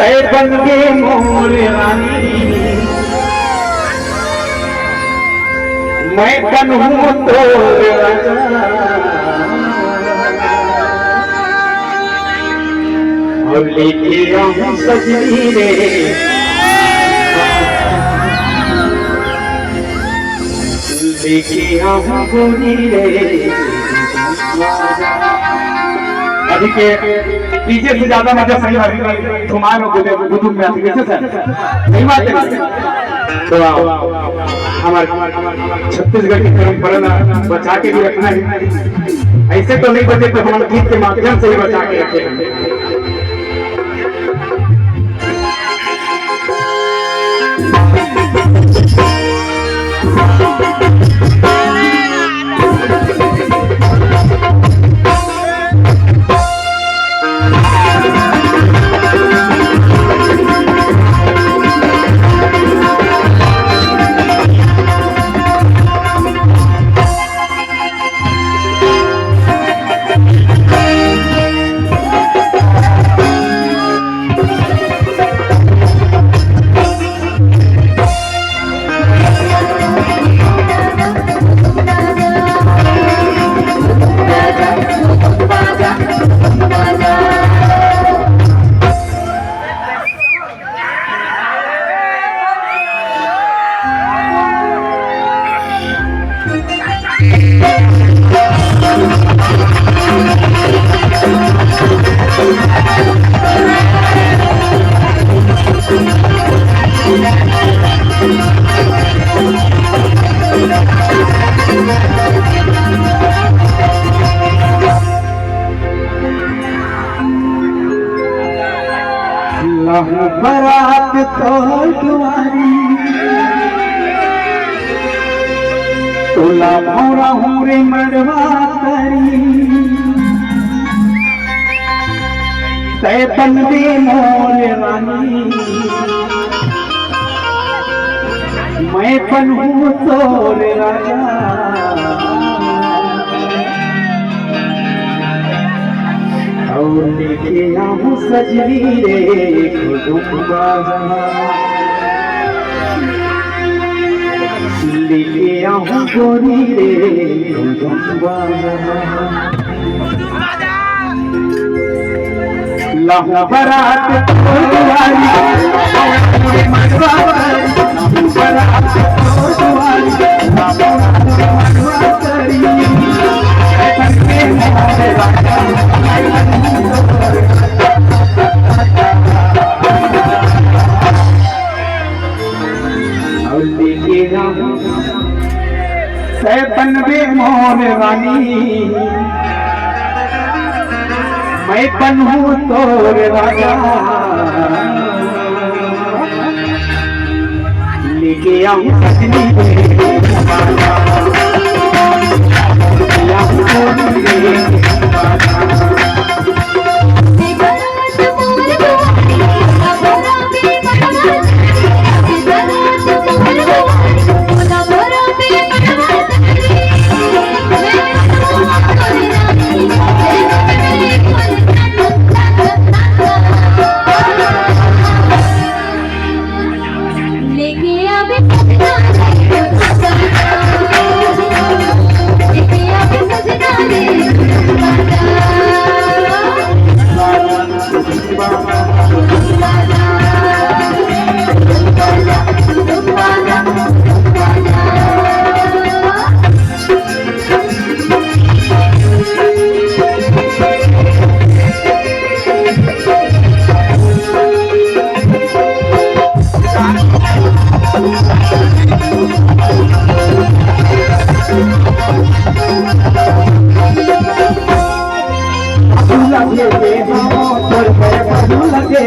तय बन गे मोर रानी, मैं बनूं तो राजा। और लेके आऊं सजनी रे, लेके आऊं गोरी रे। अभी के डीजे से ज्यादा मजा सही वाली धुमान हो गए बुजुर्ग में आती कैसे सर नहीं बात है। तो हमारे छत्तीसगढ़ की परंपरा बचा के भी रखना है, ऐसे तो नहीं बचे तो हम गीत के माध्यम से ही बचा के रखेंगे। बरात तो तुम्हारी तोला भौरा हूँ रे मरवा करी, तय बन गे मोर रानी, मैं बनूं तोर राजा। और लेके आऊं सजनी रे खुदुम्बा, लेके आऊं गोरी रे खुदुम्बा। लाहू बरात तो तुम्हारी मरवा करी, लाहू बरात तो तुम्हारी मरवा करी, करके मोर राजा। तय बनवे मोर रानी, मैं बनूं तोर राजा। लेके आऊं सजनी रे बाजा, लेके आऊं गोरी रे बाजा। लगे